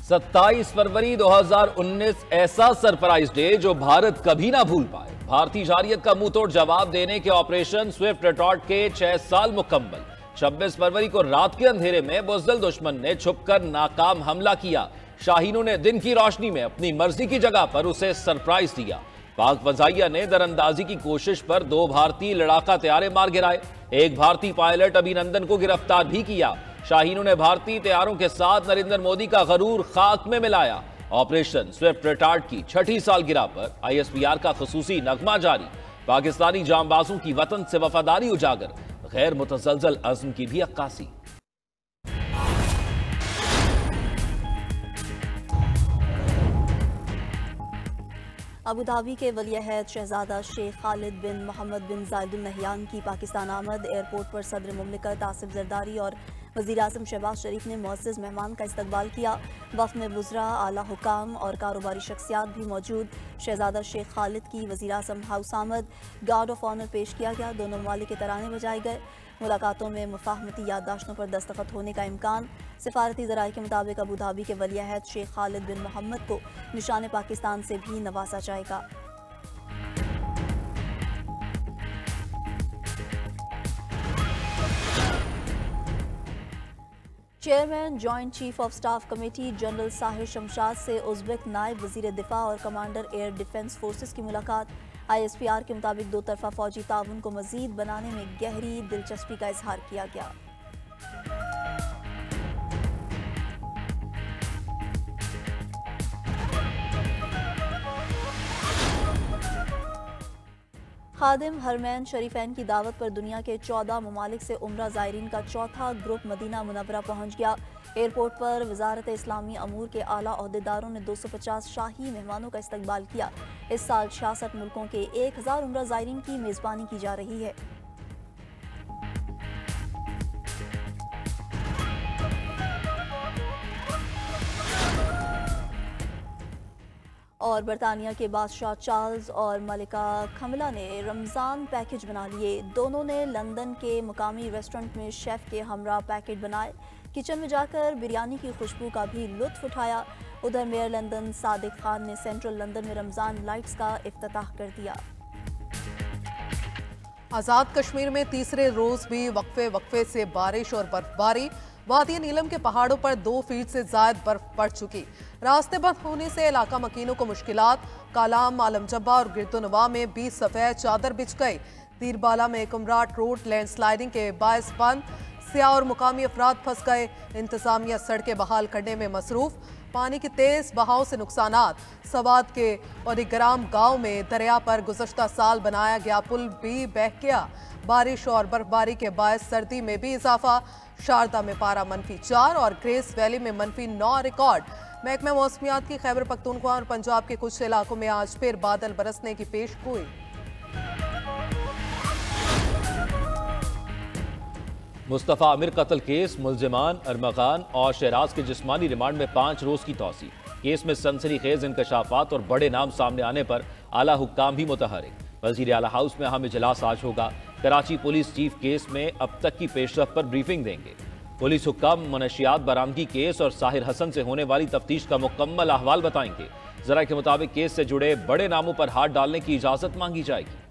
27 फरवरी 2019 ऐसा surprise day जो भारत कभी ना भूल पाए। भारतीय जारियत का मुंहतोड़ जवाब देने के ऑपरेशन स्विफ्ट रिटॉर्ट के 6 साल मुकम्मल। 26 फरवरी को रात के अंधेरे में बुज़दिल दुश्मन ने छुपकर नाकाम हमला किया। शाहीनों ने दिन की रोशनी में अपनी मर्जी की जगह पर उसे सरप्राइज दिया। पाक फज़ाइया ने दरअंदाजी की कोशिश पर 2 भारतीय लड़ाका तैयारे मार गिराए। एक भारतीय पायलट अभिनंदन को गिरफ्तार भी किया। शाहीनों ने भारतीय तैयारों के साथ नरेंद्र मोदी का गरूर खाक में मिलाया। ऑपरेशन स्विफ्ट रिटॉर्ट की 6ठी सालगिरह पर ISPR का खुसूसी नगमा जारी। पाकिस्तानी जांबाजों की वतन से वफादारी उजागर, गैर मुतज़लज़ल अज़्म की भी अक्कासी। अबू धाबी के वली-ए-अहद शहजादा शेख खालिद बिन मोहम्मद बिन जायद अल नहयान की पाकिस्तान आमद। एयरपोर्ट पर सदर मुमलिकत आसिफ जरदारी और वज़ीर आज़म शहबाज शरीफ ने मुअज़्ज़ज़ मेहमान का इस्तकबाल किया। वफ़द में वुज़रा, आला हुकाम और कारोबारी शख्सियात भी मौजूद। शहजादा शेख खालिद की वज़ीर आज़म हाउस आमद, गार्ड ऑफ ऑनर पेश किया गया। दोनों ममालिक के तराने बजाए गए। मुलाकातों में मुफाहमती याददाश्तों पर दस्तखत होने का इम्कान। सिफारती ज़राए के मुताबिक अबू धाबी के वली-ए-अहद शेख खालिद बिन मोहम्मद को निशान पाकिस्तान से भी नवाजा जाएगा। Chairman joint chief of staff committee general Sahir Shamshad से उज़्बेक नायब वज़ीर दिफा और कमांडर एयर डिफेंस फोर्सेस की मुलाकात। ISPR के मुताबिक 2 तरफ़ा फौजी ताउन को मज़ीद बनाने में गहरी दिलचस्पी का इजहार किया गया। खादिम हरमैन शरीफैन की दावत पर दुनिया के 14 ममालिक से उम्रा ज़ायरीन का चौथा ग्रुप मदीना मुनव्वरा पहुँच गया। एयरपोर्ट पर वजारत इस्लामी अमूर के आला अहदेदारों ने 250 शाही मेहमानों का इस्तकबाल किया। इस साल 66 मुल्कों के 1000 उम्रा ज़ायरीन की मेज़बानी की जा रही है। और बरतानिया के बादशाह चार्ल्स और मलिका कमिला ने रमज़ान पैकेज बना लिए। दोनों ने लंदन के मुकामी रेस्टोरेंट में शेफ़ के हमरा पैकेट बनाए। किचन में जाकर बिरयानी की खुशबू का भी लुत्फ उठाया। उधर मेयर लंदन सादिक खान ने सेंट्रल लंदन में रमज़ान लाइट्स का इफ्तिताह कर दिया। आज़ाद कश्मीर में तीसरे रोज भी वक्फे से बारिश और बर्फबारी। वादी नीलम के पहाड़ों पर 2 फीट से ज्यादा बर्फ पड़ चुकी। रास्ते बंद होने से इलाका मकीनों को मुश्किलात। कालाम, आलम जब्बा और गिरदोनवा में 20 सफ़ेद चादर बिछ गई। दीरबाला में कुमराट रोड लैंडस्लाइडिंग के बायस बंद। सियाह और मुकामी अफराद फंस गए। इंतजामिया सड़कें बहाल करने में मसरूफ। पानी के तेज बहाव से नुकसानात। सवाद के औरिग्राम गांव में दरिया पर गुज़श्ता साल बनाया गया पुल भी बह गया। बारिश और बर्फबारी के बायस सर्दी में भी इजाफा। शारदा में पारा -4 और ग्रेस वैली में -9 रिकॉर्ड। महकमा मौसमियात की खैबर पख्तूनख्वा और पंजाब के कुछ इलाकों में आज फिर बादल बरसने की पेश गोई। मुस्तफ़ा आमिर कत्ल केस मुल्जिमान अरमगान और शहराज के जिस्मानी रिमांड में 5 रोज की तौसी। केस में सनसनीखेज इंकशाफात और बड़े नाम सामने आने पर आला हुक्काम भी मुतहरिक। वज़ीर आला हाउस में अहम इजलास आज होगा। कराची पुलिस चीफ केस में अब तक की पेशरफ पर ब्रीफिंग देंगे। पुलिस हुक्काम मनशियात बरामदगी केस और साहिर हसन से होने वाली तफ्तीश का मुकम्मल अहवाल बताएंगे। जरा के मुताबिक केस से जुड़े बड़े नामों पर हाथ डालने की इजाजत मांगी जाएगी।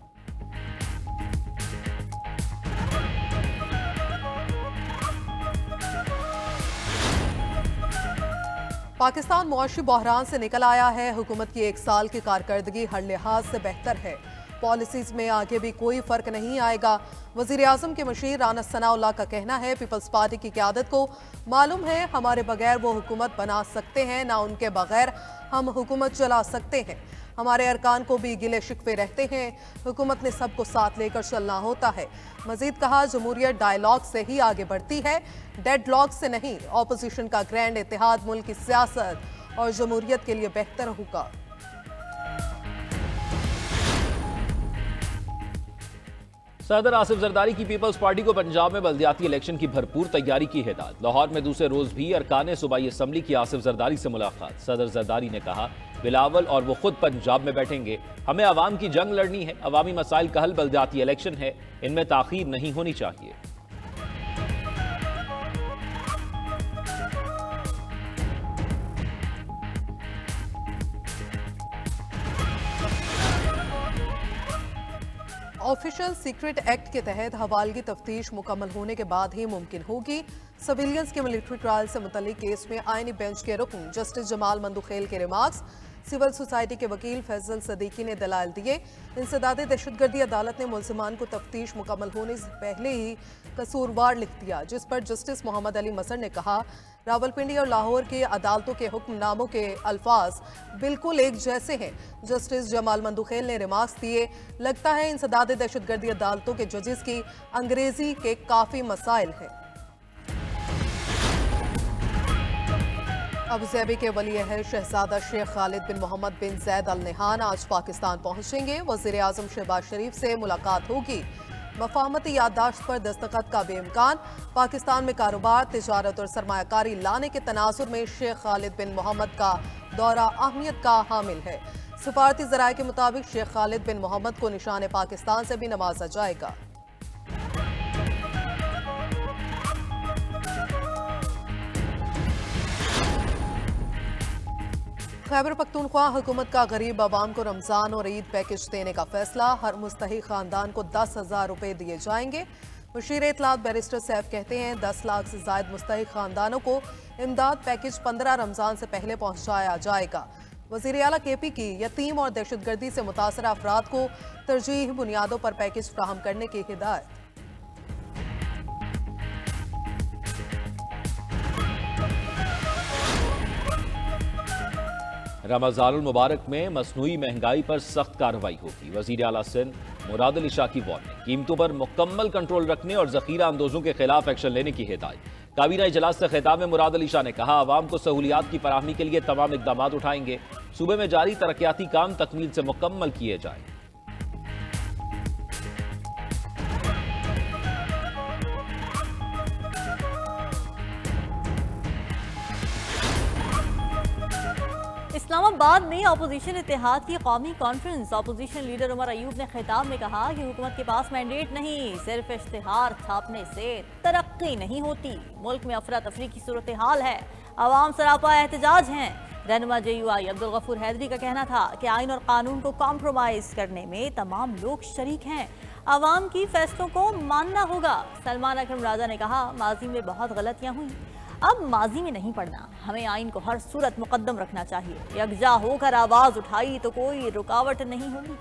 पाकिस्तान मुआशी बहरान से निकल आया है। हुकूमत की 1 साल की कारकर्दगी हर लिहाज से बेहतर है। पॉलिसीज में आगे भी कोई फर्क नहीं आएगा। वजीर आजम के मशीर राना सनाउल्लाह का कहना है, पीपल्स पार्टी की क़यादत को मालूम है हमारे बगैर वो हुकूमत बना सकते हैं, ना उनके बगैर हम हुकूमत चला सकते हैं। हमारे अरकान को भी गिले शिकवे रहते हैं। हुकूमत ने सबको साथ लेकर चलना होता है। मजीद कहा, जमहूरियत डायलॉग से ही आगे बढ़ती है, डेडलॉक से नहीं। ऑपोजिशन का ग्रैंड इत्तेहाद मुल्क की सियासत और जमहूरियत के लिए बेहतर होगा। सदर आसिफ जरदारी की पीपल्स पार्टी को पंजाब में बल्दियाती इलेक्शन की भरपूर तैयारी की हिदायत। लाहौर में दूसरे रोज भी अरकान सूबाई असम्बली की आसिफ जरदारी से मुलाकात। सदर जरदारी ने कहा, बिलावल और वो खुद पंजाब में बैठेंगे। हमें अवाम की जंग लड़नी है। अवामी मसाइल का हल बल्दियाती इलेक्शन है, इनमें ताखीर नहीं होनी चाहिए। ऑफिशियल सीक्रेट एक्ट के तहत हवालगी तफ्तीश मुकम्मल होने के बाद ही मुमकिन होगी। सिविलियंस के मिलिट्री ट्रायल से मुतल्लिक केस में आईनी बेंच के रुकन जस्टिस जमाल मंदुखेल के रिमार्क्स सिविल सोसाइटी के वकील फैजल सदीकी ने दलाल दिए। इंसदादे दहशतगर्दी अदालत ने मुलजिमान को तफ्तीश मुकम्मल होने से पहले ही कसूरवार लिख दिया, जिस पर जस्टिस मोहम्मद अली मसर ने कहा रावलपिंडी और लाहौर की अदालतों के हुक्मनामों के अल्फाज बिल्कुल एक जैसे हैं। जस्टिस जमाल मंदुखेल ने रिमार्क्स दिए, लगता है इंसदादे दहशतगर्दी अदालतों के जजेस की अंग्रेजी के काफ़ी मसाइल हैं। अबूधाबी के वली अहद शहजादा शेख खालिद बिन मोहम्मद बिन जैद अल नहान आज पाकिस्तान पहुंचेंगे। वज़ीर आज़म शहबाज शरीफ से मुलाकात होगी। मफाहमती याददाश्त पर दस्तखत का बेइम्कान। पाकिस्तान में कारोबार, तिजारत और सरमायाकारी लाने के तनाजुर में शेख खालिद बिन मोहम्मद का दौरा अहमियत का हामिल है। सफारती ज़राए के मुताबिक शेख खालिद बिन मोहम्मद को निशान पाकिस्तान से भी नवाजा जाएगा। खैबर पख्तूनख्वा हुकूमत का गरीब आवाम को रमजान और ईद पैकेज देने का फैसला। हर मुस्तहिक खानदान को 10,000 रुपए दिए जाएंगे। मुशीर इत्तलात बैरिस्टर सैफ कहते हैं 10 लाख से ज्यादा मुस्तहिक खानदानों को इमदाद पैकेज 15 रमजान से पहले पहुंचाया जाएगा। वज़ीर आला KP की यतीम और दहशतगर्दी से मुतासर अफराद को तरजीह बुनियादों पर पैकेज फ्राहम करने की हिदायत। रमज़ानुल मुबारक में मसनूई महंगाई पर सख्त कार्रवाई होगी। वज़ीर आला सिंध मुराद अली शाह की वार्निंग, कीमतों पर मुकम्मल कंट्रोल रखने और जखीरा अंदोजों के खिलाफ एक्शन लेने की हिदायत। काबीना इजलास से खिताब में मुराद अली शाह ने कहा आवाम को सहूलियात की फराहमी के लिए तमाम इकदाम उठाएंगे। सूबे में जारी तरक्याती काम तकमील से मुकम्मल किए जाएं। इस्लामाबाद में अपोजिशन इत्तेहाद की कौमी कॉन्फ्रेंस। अपोजिशन लीडर उमर अयूब ने खिताब में कहा कि हुकूमत के पास मैंडेट नहीं, सिर्फ इश्तिहार छापने से तरक्की नहीं होती। मुल्क में अफरा तफरी की सूरत हाल है, अवाम सरापा एहतजाज हैं। रहनुमा JUI अब्दुल गफूर हैदरी का कहना था कि आइन और कानून को कॉम्प्रोमाइज करने में तमाम लोग शरीक हैं, अवाम की फैसलों को मानना होगा। सलमान अकरम राजा ने कहा माजी में बहुत गलतियां हुई, अब माजी में नहीं पड़ना, हमें आइन को हर सूरत मुकद्दम रखना चाहिए। यकजा होकर आवाज उठाई तो कोई रुकावट नहीं होगी।